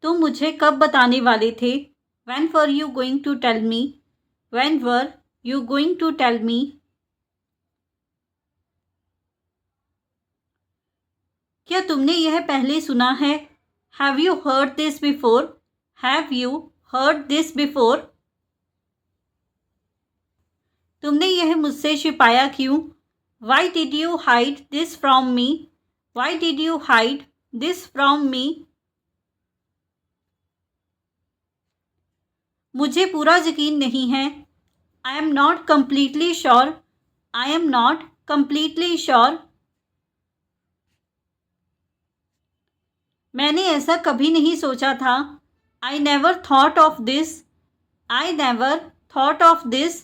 तुम मुझे कब बताने वाले थे? When were you going to tell me? When were you going to tell me? क्या तुमने यह पहले सुना है? Have you heard this before? Have you heard this before? तुमने यह मुझसे छिपाया क्यों? Why did you hide this from me? Why did you hide this from me? मुझे पूरा यकीन नहीं है. I am not completely sure. I am not completely sure. मैंने ऐसा कभी नहीं सोचा था. I never thought of this. I never thought of this.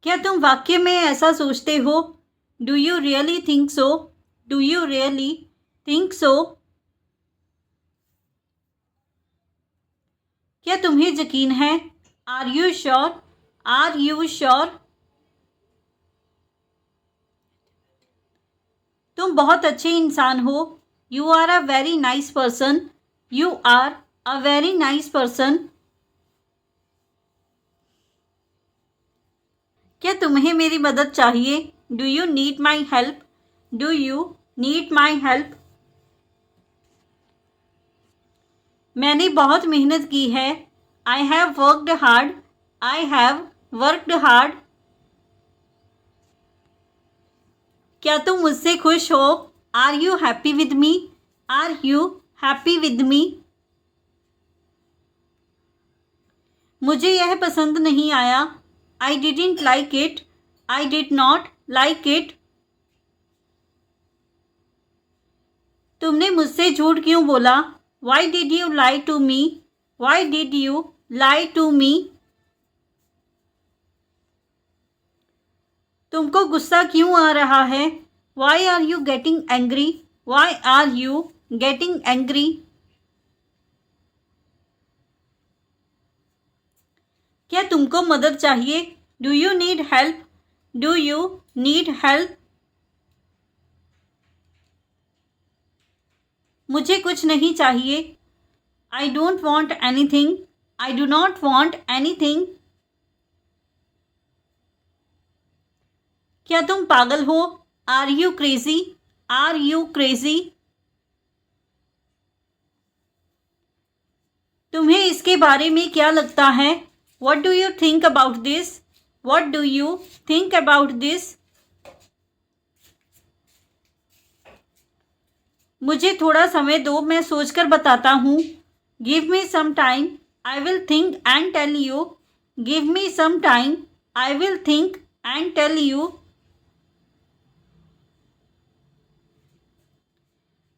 क्या तुम वाकई में ऐसा सोचते हो? Do you really think so? Do you really think so? क्या तुम्हें यकीन है? Are you sure? Are you sure? तुम बहुत अच्छे इंसान हो. You are a very nice person. You are a very nice person. क्या तुम्हें मेरी मदद चाहिए? Do you need my help? Do you need my help? मैंने बहुत मेहनत की है. I have worked hard. I have worked hard. क्या तुम मुझसे खुश हो? Are you happy with me? Are you happy with me? मुझे यह पसंद नहीं आया. I didn't like it. I did not like it. तुमने मुझसे झूठ क्यों बोला? Why did you lie to me? Why did you lie to me? तुमको गुस्सा क्यों आ रहा है? Why are you getting angry? Why are you getting angry? क्या तुमको मदद चाहिए? Do you need help? Do you need help? मुझे कुछ नहीं चाहिए. I don't want anything. I do not want anything. क्या तुम पागल हो? Are you crazy? Are you crazy? तुम्हें इसके बारे में क्या लगता है? What do you think about this? What do you think about this? मुझे थोड़ा समय दो, मैं सोचकर बताता हूँ. Give me some time. I will think and tell you. Give me some time. I will think and tell you.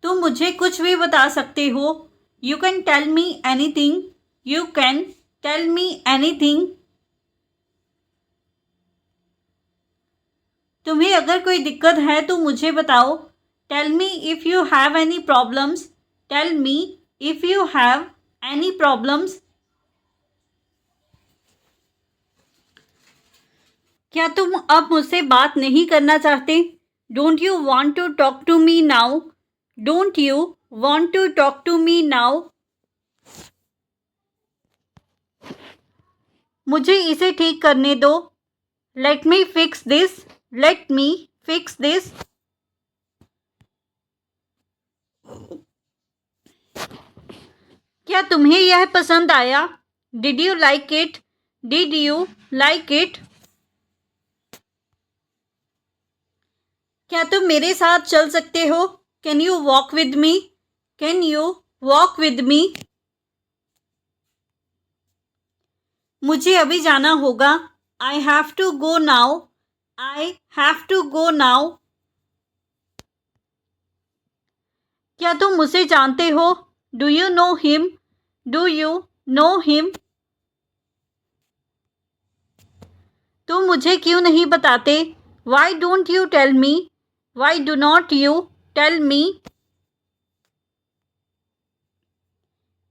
तुम मुझे कुछ भी बता सकते हो. You can tell me anything. You can tell me anything. तुम्हें अगर कोई दिक्कत है तो मुझे बताओ. Tell me if you have any problems. Tell me if you have any problems. क्या तुम अब मुझसे बात नहीं करना चाहते? Don't you want to talk to me now? Don't you want to talk to me now? मुझे इसे ठीक करने दो. Let me fix this. Let me fix this. क्या तुम्हें यह पसंद आया? Did you like it? Did you like it? क्या तुम मेरे साथ चल सकते हो? Can you walk with me? Can you walk with me? मुझे अभी जाना होगा. I have to go now. I have to go now. क्या तुम उसे जानते हो? Do you know him? Do you know him? तुम मुझे क्यों नहीं बताते? Why don't you tell me? Why do not you tell me?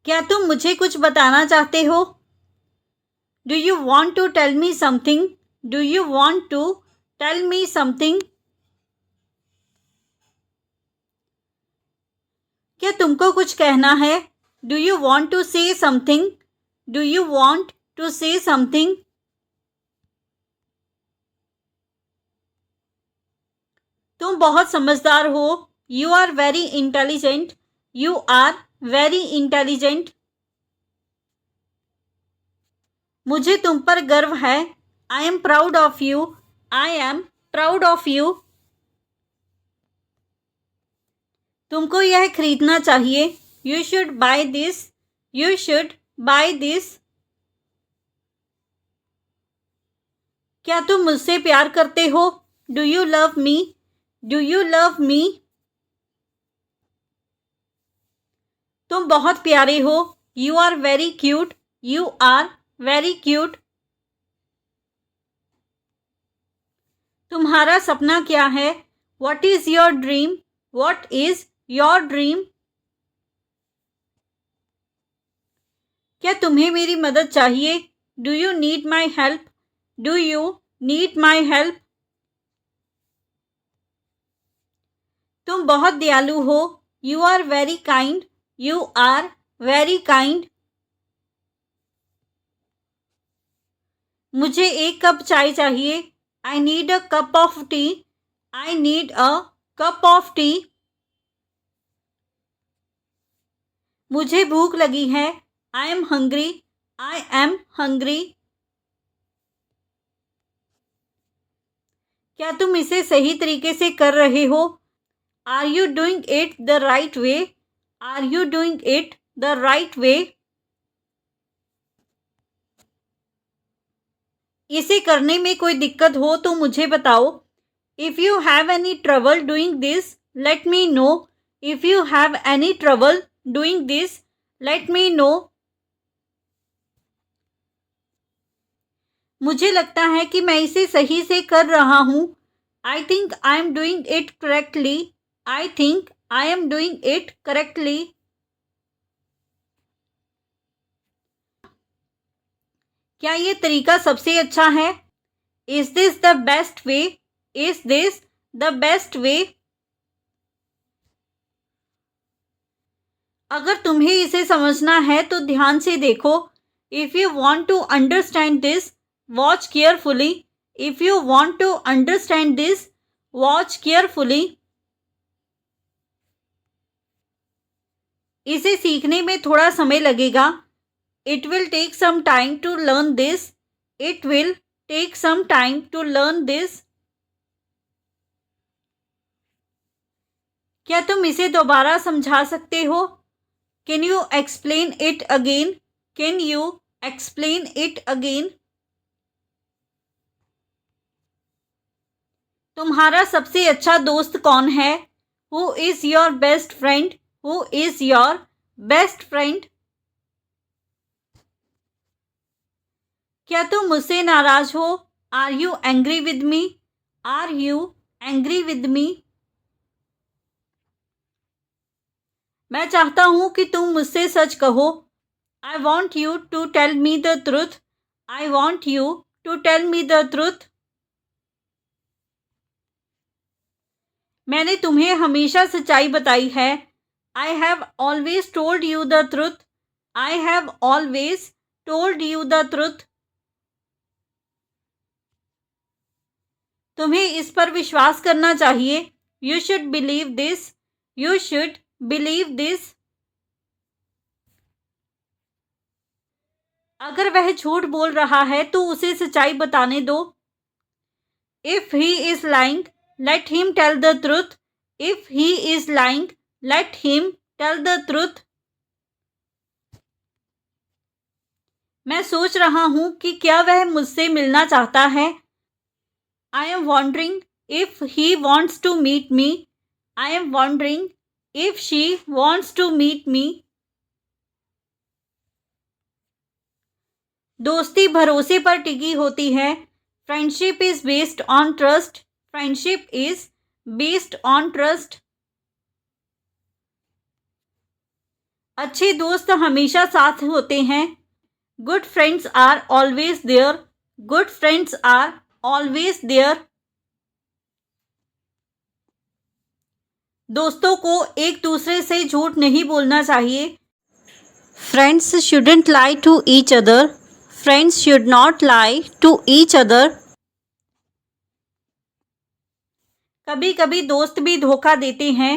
क्या तुम मुझे कुछ बताना चाहते हो? Do you want to tell me something? Do you want to tell me something? क्या तुमको कुछ कहना है? Do you want to say something? Do you want to say something? तुम बहुत समझदार हो। You are very intelligent. You are very intelligent. मुझे तुम पर गर्व है। I am proud of you. I am proud of you. तुमको यह खरीदना चाहिए। You should buy this. You should buy this. क्या तुम मुझसे प्यार करते हो? Do you love me? Do you love me? तुम बहुत प्यारे हो। You are very cute. You are very cute. तुम्हारा सपना क्या है? What is your dream? What is your dream? क्या तुम्हें मेरी मदद चाहिए? Do you need my help? Do you need my help? तुम बहुत दयालु हो। You are very kind. You are very kind. मुझे एक कप चाय चाहिए। I need a cup of tea. I need a cup of tea. मुझे भूख लगी है। I am hungry. I am hungry. क्या तुम इसे सही तरीके से कर रहे हो? Are you doing it the right way? Are you doing it the right way? इसे करने में कोई दिक्कत हो तो मुझे बताओ। If you have any trouble doing this let me know. If you have any trouble doing this let me know. मुझे लगता है कि मैं इसे सही से कर रहा हूँ। I think I am doing it correctly. I think I am doing it correctly. क्या ये तरीका सबसे अच्छा है? Is this the best way? Is this the best way? अगर तुम्हें इसे समझना है तो ध्यान से देखो। If you want to understand this watch carefully. If you want to understand this watch carefully. इसे सीखने में थोड़ा समय लगेगा। It will take some time to learn this. It will take some time to learn this. क्या तुम इसे दोबारा समझा सकते हो? Can you explain it again? Can you explain it again? तुम्हारा सबसे अच्छा दोस्त कौन है? Who is your best friend? Who is your best friend? क्या तुम मुझसे नाराज हो? Are you angry with me? Are you angry with me? मैं चाहता हूँ कि तुम मुझसे सच कहो। I want you to tell me the truth. I want you to tell me the truth. मैंने तुम्हें हमेशा सच्चाई बताई है। I have always told you the truth. I have always told you the truth. तुम्हें इस पर विश्वास करना चाहिए। You should believe this. You should believe this. अगर वह झूठ बोल रहा है तो उसे सच्चाई बताने दो। If he is lying let him tell the truth. If he is lying let him tell the truth. मैं सोच रहा हूँ कि क्या वह मुझसे मिलना चाहता है। I am wondering if he wants to meet me. I am wondering if she wants to meet me. दोस्ती भरोसे पर टिकी होती है। Friendship is based on trust. Friendship is based on trust. अच्छे दोस्त हमेशा साथ होते हैं। Good friends are always there. Good friends are always there. दोस्तों को एक दूसरे से झूठ नहीं बोलना चाहिए। Friends shouldn't lie to each other. Friends should not lie to each other. कभी कभी दोस्त भी धोखा देते हैं।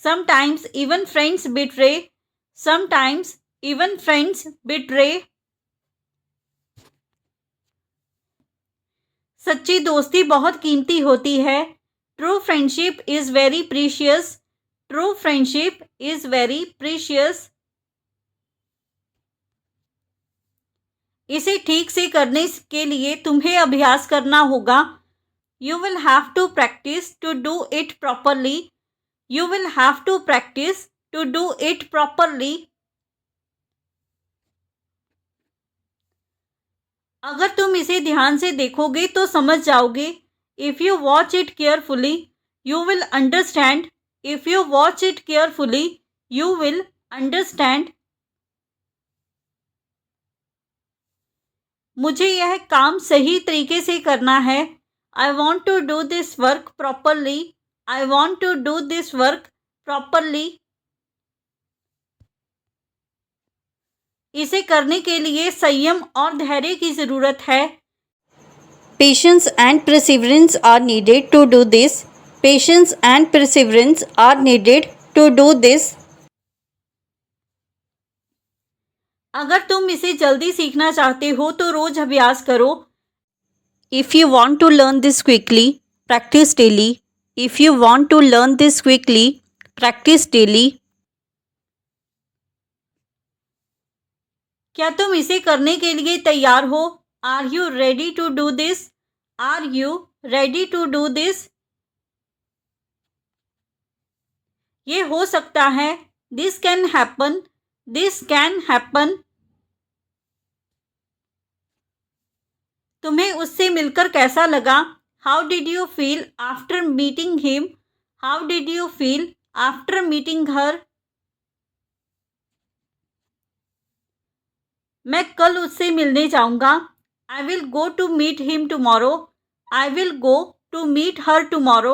Sometimes even friends betray. Sometimes even friends betray. सच्ची दोस्ती बहुत कीमती होती है। True friendship is very precious. True friendship is very precious. इसे ठीक से करने के लिए तुम्हें अभ्यास करना होगा। You will have to practice to do it properly. You will have to practice to do it properly. अगर तुम इसे ध्यान से देखोगे तो समझ जाओगे। If you watch it carefully you will understand. If you watch it carefully you will understand. मुझे यह काम सही तरीके से करना है। I want to do this work properly. I want to do this work properly. इसे करने के लिए संयम और धैर्य की ज़रूरत है। Patience and perseverance are needed to do this. Patience and perseverance are needed to do this. अगर तुम इसे जल्दी सीखना चाहते हो तो रोज़ अभ्यास करो। If you want to learn this quickly practice daily. If you want to learn this quickly practice daily. क्या तुम इसे करने के लिए तैयार हो? Are you ready to do this? Are you ready to do this? ये हो सकता है। This can happen. This can happen. तुम्हें उससे मिलकर कैसा लगा? How did you feel after meeting him? How did you feel after meeting हर? मैं कल उससे मिलने जाऊंगा। I will go to meet him tomorrow. I will go to meet her tomorrow.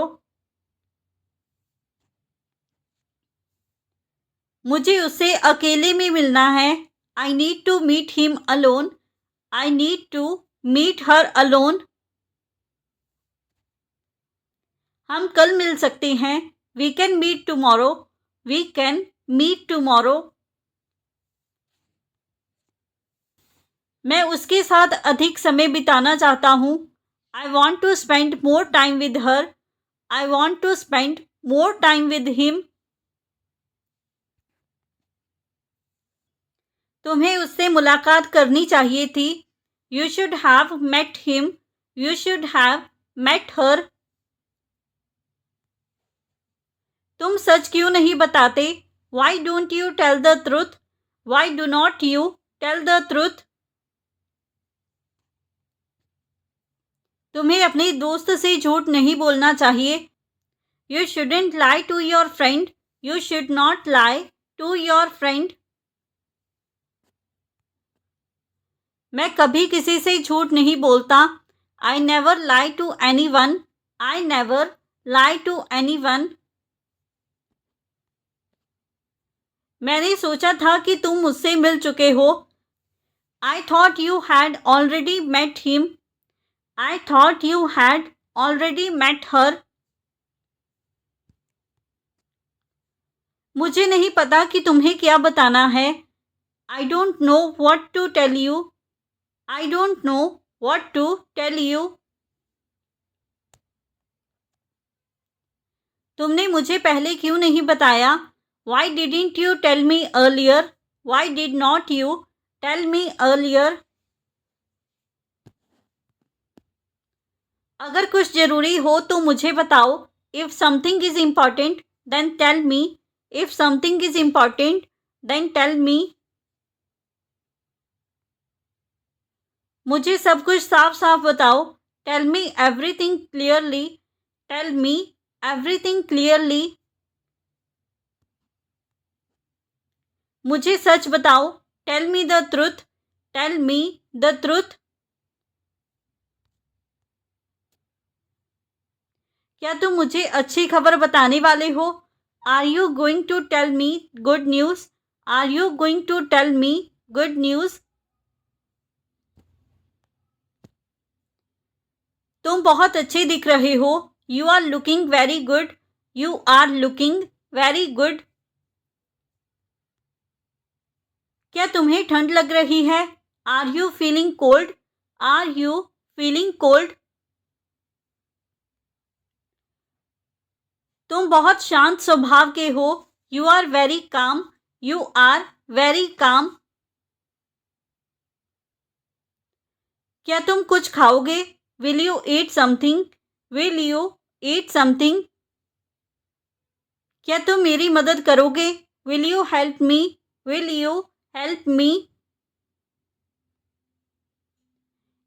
मुझे उससे अकेले में मिलना है। I need to meet him alone. I need to meet her alone. हम कल मिल सकते हैं। We can meet tomorrow. We can meet tomorrow. मैं उसके साथ अधिक समय बिताना चाहता हूँ। I want to spend more time with her. I want to spend more time with him. तुम्हें उससे मुलाकात करनी चाहिए थी। You should have met him. You should have met her. तुम सच क्यों नहीं बताते? Why don't you tell the truth? Why do not you tell the truth? तुम्हें अपने दोस्त से झूठ नहीं बोलना चाहिए। You shouldn't lie to your friend. You should not lie to your friend. मैं कभी किसी से झूठ नहीं बोलता। I never lie to anyone. I never lie to anyone. मैंने सोचा था कि तुम मुझसे मिल चुके हो। I thought you had already met him. I thought you had already met her. मुझे नहीं पता कि तुम्हें क्या बताना है। I don't know what to tell you. I don't know what to tell you. तुमने मुझे पहले क्यों नहीं बताया? Why didn't you tell me earlier? Why did not you tell me earlier? अगर कुछ ज़रूरी हो तो मुझे बताओ। If something is important then tell me. If something is important then tell me. मुझे सब कुछ साफ साफ बताओ। Tell me everything clearly. Tell me everything clearly. मुझे सच बताओ। Tell me the truth. Tell me the truth. क्या तुम मुझे अच्छी खबर बताने वाले हो? Are you going to tell me good news? Are you going to tell me good news? तुम बहुत अच्छे दिख रहे हो। You are looking very good. You are looking very good. क्या तुम्हें ठंड लग रही है? Are you feeling cold? Are you feeling cold? तुम बहुत शांत स्वभाव के हो। You are very calm. You are very calm. क्या तुम कुछ खाओगे? Will you eat something? Will you eat something? क्या तुम मेरी मदद करोगे? Will you help me? Will you help me?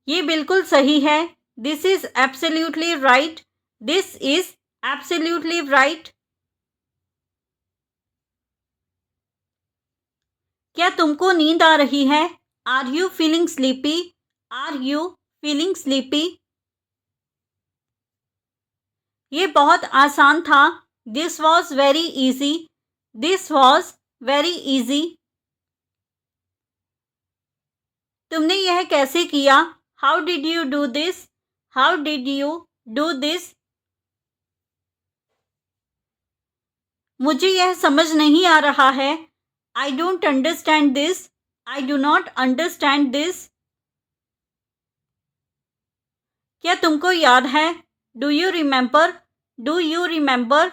ये बिल्कुल सही है। This is absolutely right. This is absolutely right. क्या तुमको नींद आ रही है? Are you feeling sleepy? Are you feeling sleepy? ये बहुत आसान था। This was very easy. This was very easy. तुमने यह कैसे किया? How did you do this? How did you do this? मुझे यह समझ नहीं आ रहा है। I don't understand this. I do not understand this. क्या तुमको याद है? Do you remember? Do you remember?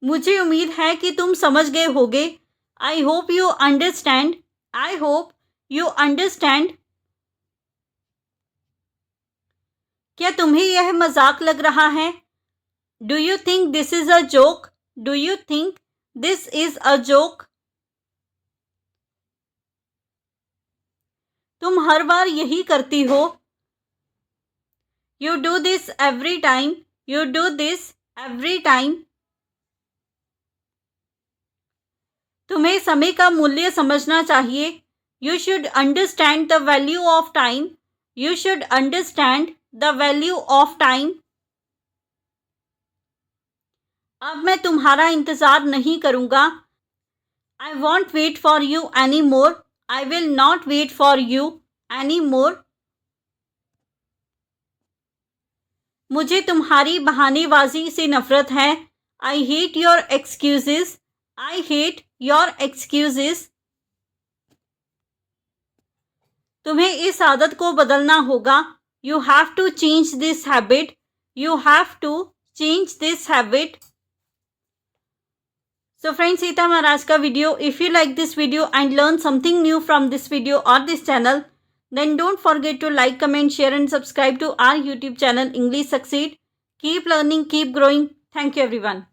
मुझे उम्मीद है कि तुम समझ गए होगे। I hope you understand. I hope you understand. क्या तुम्हें यह मजाक लग रहा है? Do you think this is a joke? Do you think this is a joke? तुम हर बार यही करती हो। You do this every time. You do this every time. तुम्हें समय का मूल्य समझना चाहिए। You should understand the value of time. You should understand the value of time. अब मैं तुम्हारा इंतज़ार नहीं करूँगा। I won't wait for you any more. I will not wait for you any more. मुझे तुम्हारी बहानेबाजी से नफरत है। I hate your excuses. I hate your excuses. तुम्हें इस आदत को बदलना होगा। You have to change this habit. You have to change this habit. So friends, ये था हमारा आज का video. If you like this video and learn something new from this video or this channel, then don't forget to like, comment, share and subscribe to our YouTube channel English Succeed. Keep learning, keep growing. Thank you everyone.